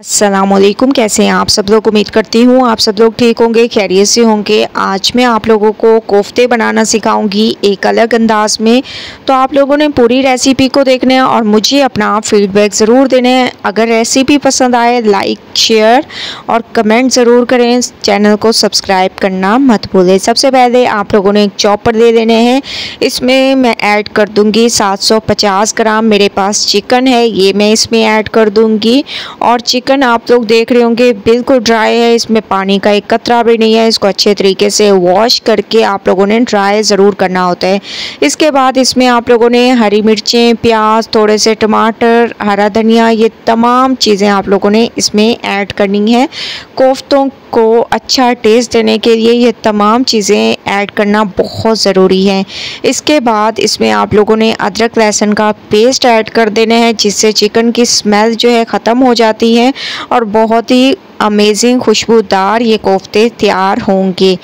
अस्सलामुअलैकुम। कैसे हैं आप सब लोग? उम्मीद करती हूँ आप सब लोग ठीक होंगे, खैरियत से होंगे। आज मैं आप लोगों को कोफ्ते बनाना सिखाऊंगी एक अलग अंदाज में। तो आप लोगों ने पूरी रेसिपी को देखना है और मुझे अपना फीडबैक ज़रूर देना है। अगर रेसिपी पसंद आए लाइक शेयर और कमेंट ज़रूर करें। चैनल को सब्सक्राइब करना मत भूलें। सबसे पहले आप लोगों ने एक चॉपर ले लेने हैं। इसमें मैं ऐड कर दूँगी 750 ग्राम मेरे पास चिकन है, ये मैं इसमें ऐड कर दूँगी। और चिकन आप लोग देख रहे होंगे बिल्कुल ड्राई है, इसमें पानी का एक कतरा भी नहीं है। इसको अच्छे तरीके से वॉश करके आप लोगों ने ड्राई ज़रूर करना होता है। इसके बाद इसमें आप लोगों ने हरी मिर्चें, प्याज, थोड़े से टमाटर, हरा धनिया, ये तमाम चीज़ें आप लोगों ने इसमें ऐड करनी है। कोफ्तों को अच्छा टेस्ट देने के लिए ये तमाम चीज़ें ऐड करना बहुत ज़रूरी है। इसके बाद इसमें आप लोगों ने अदरक लहसुन का पेस्ट ऐड कर देना है, जिससे चिकन की स्मेल जो है ख़त्म हो जाती है और बहुत ही अमेजिंग खुशबूदार ये कोफ्ते तैयार होंगे।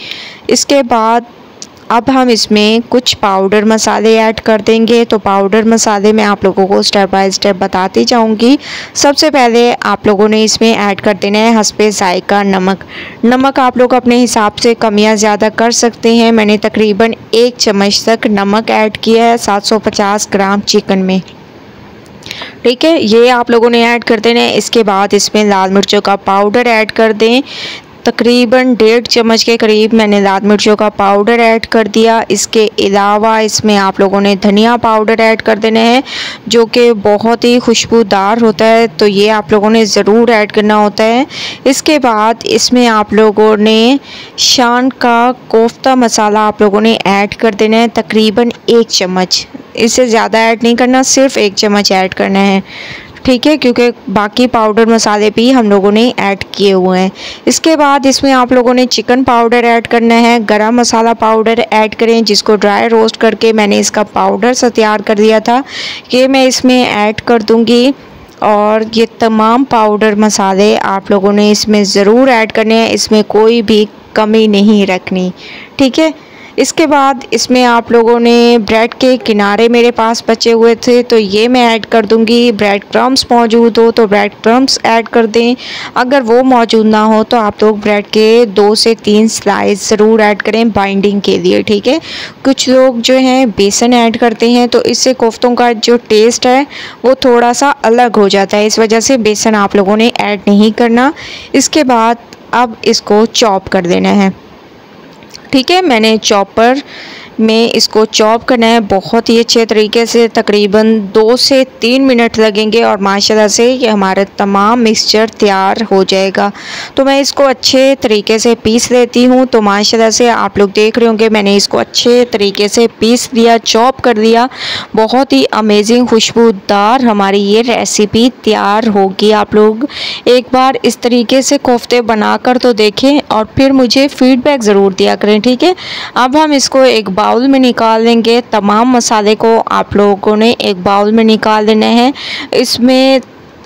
इसके बाद अब हम इसमें कुछ पाउडर मसाले ऐड कर देंगे। तो पाउडर मसाले मैं आप लोगों को स्टेप बाय स्टेप बताती जाऊंगी। सबसे पहले आप लोगों ने इसमें ऐड कर देना है हस्बे ज़ायका नमक। नमक आप लोग अपने हिसाब से कम या ज़्यादा कर सकते हैं। मैंने तकरीबन 1 चम्मच तक नमक ऐड किया है 750 ग्राम चिकन में। ठीक है, ये आप लोगों ने ऐड कर देना है। इसके बाद इसमें लाल मिर्चों का पाउडर ऐड कर दें। तकरीबन 1.5 चम्मच के करीब मैंने लाल मिर्चों का पाउडर ऐड कर दिया। इसके अलावा इसमें आप लोगों ने धनिया पाउडर ऐड कर देना है, जो कि बहुत ही खुशबूदार होता है, तो ये आप लोगों ने ज़रूर ऐड करना होता है। इसके बाद इसमें आप लोगों ने शान का कोफ्ता मसाला आप लोगों ने ऐड कर देना है, तकरीबन 1 चम्मच। इससे ज़्यादा ऐड नहीं करना, सिर्फ 1 चम्मच ऐड करना है। ठीक है, क्योंकि बाकी पाउडर मसाले भी हम लोगों ने ऐड किए हुए हैं। इसके बाद इसमें आप लोगों ने चिकन पाउडर ऐड करना है। गरम मसाला पाउडर ऐड करें, जिसको ड्राई रोस्ट करके मैंने इसका पाउडर सा तैयार कर दिया था, कि मैं इसमें ऐड कर दूंगी। और ये तमाम पाउडर मसाले आप लोगों ने इसमें ज़रूर ऐड करने हैं, इसमें कोई भी कमी नहीं रखनी। ठीक है, इसके बाद इसमें आप लोगों ने ब्रेड के किनारे मेरे पास बचे हुए थे, तो ये मैं ऐड कर दूंगी। ब्रेड क्रम्स मौजूद हो तो ब्रेड क्रम्स ऐड कर दें। अगर वो मौजूद ना हो तो आप लोग ब्रेड के 2 से 3 स्लाइस ज़रूर ऐड करें बाइंडिंग के लिए। ठीक है, कुछ लोग जो हैं बेसन ऐड करते हैं, तो इससे कोफ्तों का जो टेस्ट है वो थोड़ा सा अलग हो जाता है, इस वजह से बेसन आप लोगों ने ऐड नहीं करना। इसके बाद अब इसको चॉप कर देना है। ठीक है, मैंने चॉपर में इसको चॉप करना है बहुत ही अच्छे तरीके से। तकरीबन 2 से 3 मिनट लगेंगे और माशाल्लाह से ये हमारा तमाम मिक्सचर तैयार हो जाएगा। तो मैं इसको अच्छे तरीके से पीस लेती हूँ। तो माशाल्लाह से आप लोग देख रहे होंगे मैंने इसको अच्छे तरीके से पीस दिया, चॉप कर दिया। बहुत ही अमेजिंग खुशबूदार हमारी ये रेसिपी तैयार होगी। आप लोग एक बार इस तरीके से कोफ्ते बनाकर तो देखें और फिर मुझे फीडबैक ज़रूर दिया करें। ठीक है, अब हम इसको एक बाउल में निकाल लेंगे। तमाम मसाले को आप लोगों ने एक बाउल में निकाल लेना है। इसमें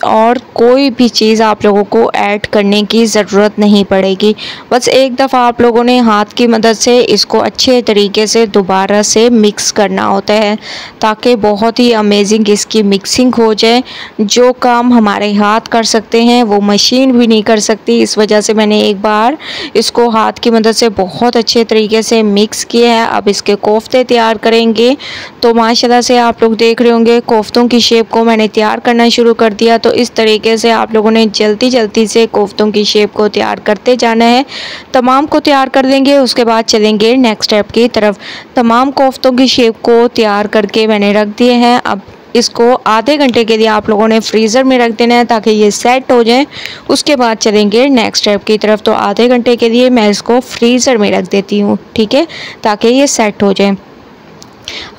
और कोई भी चीज़ आप लोगों को ऐड करने की ज़रूरत नहीं पड़ेगी। बस एक दफ़ा आप लोगों ने हाथ की मदद से इसको अच्छे तरीके से दोबारा से मिक्स करना होता है, ताकि बहुत ही अमेजिंग इसकी मिक्सिंग हो जाए। जो काम हमारे हाथ कर सकते हैं वो मशीन भी नहीं कर सकती, इस वजह से मैंने एक बार इसको हाथ की मदद से बहुत अच्छे तरीके से मिक्स किया है। अब इसके कोफ्ते तैयार करेंगे। तो माशाल्लाह से आप लोग देख रहे होंगे कोफ्तों की शेप को मैंने तैयार करना शुरू कर दिया। तो इस तरीके से आप लोगों ने जल्दी से कोफ्तों की शेप को तैयार करते जाना है। तमाम को तैयार कर लेंगे, उसके बाद चलेंगे नेक्स्ट स्टेप की तरफ। तमाम कोफ्तों की शेप को तैयार करके मैंने रख दिए हैं। अब इसको आधे घंटे के लिए आप लोगों ने फ्रीज़र में रख देना है, ताकि ये सेट हो जाए। उसके बाद चलेंगे नेक्स्ट स्टेप की तरफ। तो आधे घंटे के लिए मैं इसको फ्रीज़र में रख देती हूँ। ठीक है, ताकि ये सेट हो जाए।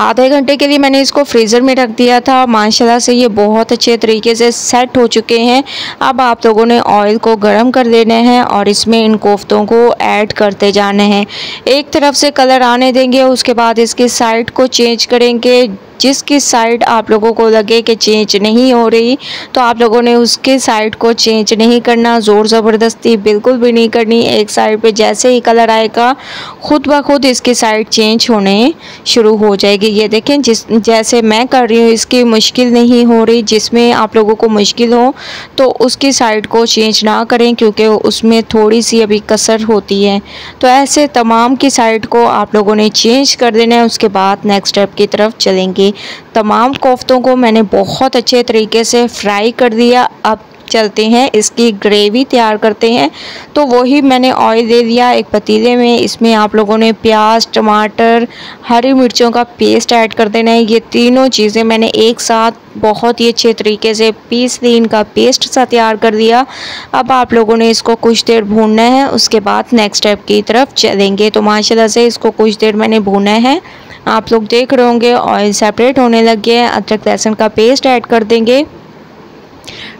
आधे घंटे के लिए मैंने इसको फ्रीज़र में रख दिया था। माशाल्लाह से ये बहुत अच्छे तरीके से सेट हो चुके हैं। अब आप लोगों ने ऑयल को गर्म कर लेना है और इसमें इन कोफ्तों को ऐड करते जाना है। एक तरफ से कलर आने देंगे, उसके बाद इसके साइड को चेंज करेंगे। जिसकी साइड आप लोगों को लगे कि चेंज नहीं हो रही तो आप लोगों ने उसके साइड को चेंज नहीं करना, ज़ोर ज़बरदस्ती बिल्कुल भी नहीं करनी। एक साइड पे जैसे ही कलर आएगा खुद ब खुद इसकी साइड चेंज होने शुरू हो जाएगी। ये देखें जैसे मैं कर रही हूँ इसकी मुश्किल नहीं हो रही। जिसमें आप लोगों को मुश्किल हो तो उसकी साइड को चेंज ना करें क्योंकि उसमें थोड़ी सी अभी कसर होती है। तो ऐसे तमाम की साइड को आप लोगों ने चेंज कर देना है। उसके बाद नेक्स्ट स्टेप की तरफ चलेंगे। तमाम कोफ्तों को मैंने बहुत अच्छे तरीके से फ्राई कर दिया। अब चलते हैं इसकी ग्रेवी तैयार करते हैं। तो वही मैंने ऑयल ले लिया एक पतीले में। इसमें आप लोगों ने प्याज, टमाटर, हरी मिर्चों का पेस्ट ऐड कर देना है। ये तीनों चीज़ें मैंने एक साथ बहुत ही अच्छे तरीके से पीस ली, इनका पेस्ट सा तैयार कर दिया। अब आप लोगों ने इसको कुछ देर भूनना है। उसके बाद नेक्स्ट स्टेप की तरफ चलेंगे। तो माशाल्लाह से इसको कुछ देर मैंने भूना है। आप लोग देख रहे होंगे ऑयल सेपरेट होने लग गया है। अदरक लहसुन का पेस्ट ऐड कर देंगे।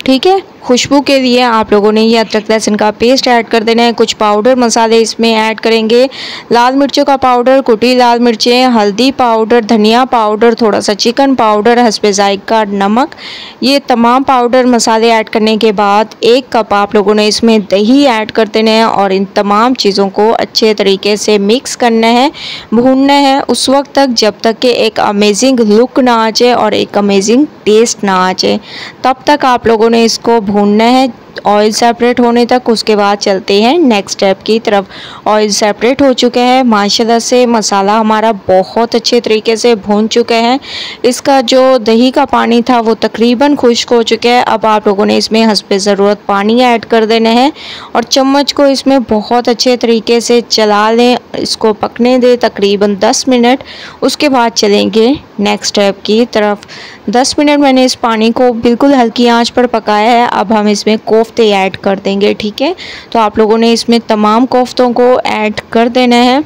ठीक है, खुशबू के लिए आप लोगों ने ये अदरक लहसुन का पेस्ट ऐड कर देना है। कुछ पाउडर मसाले इसमें ऐड करेंगे। लाल मिर्चों का पाउडर, कुटी लाल मिर्चें, हल्दी पाउडर, धनिया पाउडर, थोड़ा सा चिकन पाउडर, हस्बे जायका नमक। ये तमाम पाउडर मसाले ऐड करने के बाद 1 कप आप लोगों ने इसमें दही ऐड कर देना है और इन तमाम चीज़ों को अच्छे तरीके से मिक्स करना है, भूनना है उस वक्त तक जब तक कि एक अमेजिंग लुक ना आ जाए और एक अमेजिंग टेस्ट ना आ जाए। तब तक आप लोगों ने इसको भूनना है ऑयल सेपरेट होने तक। उसके बाद चलते हैं नेक्स्ट स्टेप की तरफ। ऑयल सेपरेट हो चुके हैं माशाल्लाह से। मसाला हमारा बहुत अच्छे तरीके से भून चुका है। इसका जो दही का पानी था वो तकरीबन खुश्क हो चुका है। अब आप लोगों ने इसमें हस्बे ज़रूरत पानी ऐड कर देना है और चम्मच को इसमें बहुत अच्छे तरीके से चला लें। इसको पकने दें तकरीबन 10 मिनट। उसके बाद चलेंगे नेक्स्ट स्टेप की तरफ। 10 मिनट मैंने इस पानी को बिल्कुल हल्की आंच पर पकाया है। अब हम इसमें कोफ्ते ऐड कर देंगे। ठीक है, तो आप लोगों ने इसमें तमाम कोफ्तों को ऐड कर देना है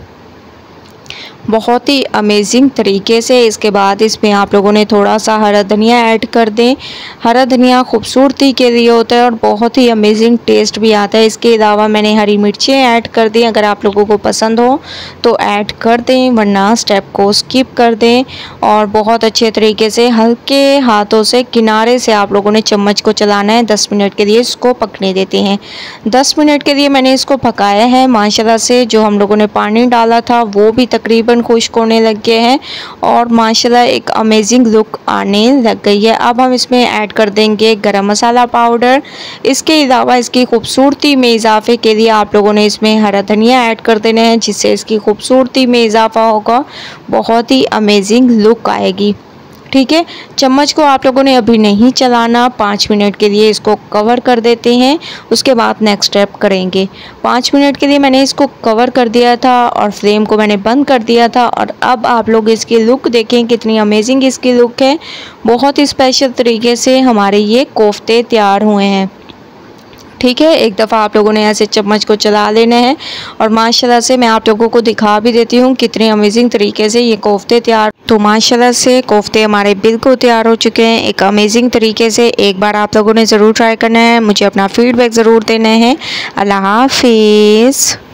बहुत ही अमेजिंग तरीके से। इसके बाद इसमें आप लोगों ने थोड़ा सा हरा धनिया ऐड कर दें। हरा धनिया खूबसूरती के लिए होता है और बहुत ही अमेजिंग टेस्ट भी आता है। इसके अलावा मैंने हरी मिर्चें ऐड कर दी। अगर आप लोगों को पसंद हो तो ऐड कर दें वरना स्टेप को स्किप कर दें। और बहुत अच्छे तरीके से हल्के हाथों से किनारे से आप लोगों ने चम्मच को चलाना है। 10 मिनट के लिए इसको पकने देते हैं। 10 मिनट के लिए मैंने इसको पकाया है माशाल्लाह से। जो हम लोगों ने पानी डाला था वो भी तकरीबन खुश्क होने लग गए हैं और माशाल्लाह एक अमेजिंग लुक आने लग गई है। अब हम इसमें ऐड कर देंगे गरम मसाला पाउडर। इसके अलावा इसकी खूबसूरती में इजाफे के लिए आप लोगों ने इसमें हरा धनिया ऐड कर देना है जिससे इसकी खूबसूरती में इजाफा होगा, बहुत ही अमेजिंग लुक आएगी। ठीक है, चम्मच को आप लोगों ने अभी नहीं चलाना। 5 मिनट के लिए इसको कवर कर देते हैं। उसके बाद नेक्स्ट स्टेप करेंगे। 5 मिनट के लिए मैंने इसको कवर कर दिया था और फ्लेम को मैंने बंद कर दिया था। और अब आप लोग इसकी लुक देखें कितनी अमेजिंग इसकी लुक है। बहुत ही स्पेशल तरीके से हमारे ये कोफ्ते तैयार हुए हैं। ठीक है, एक दफ़ा आप लोगों ने ऐसे चम्मच को चला लेना है और माशाल्लाह से मैं आप लोगों को दिखा भी देती हूँ कितने अमेजिंग तरीके से ये कोफ्ते तैयार। तो माशाल्लाह से कोफ्ते हमारे बिल्कुल तैयार हो चुके हैं एक अमेजिंग तरीके से। एक बार आप लोगों ने ज़रूर ट्राई करना है। मुझे अपना फीडबैक ज़रूर देना है। अल्लाह हाफिज़।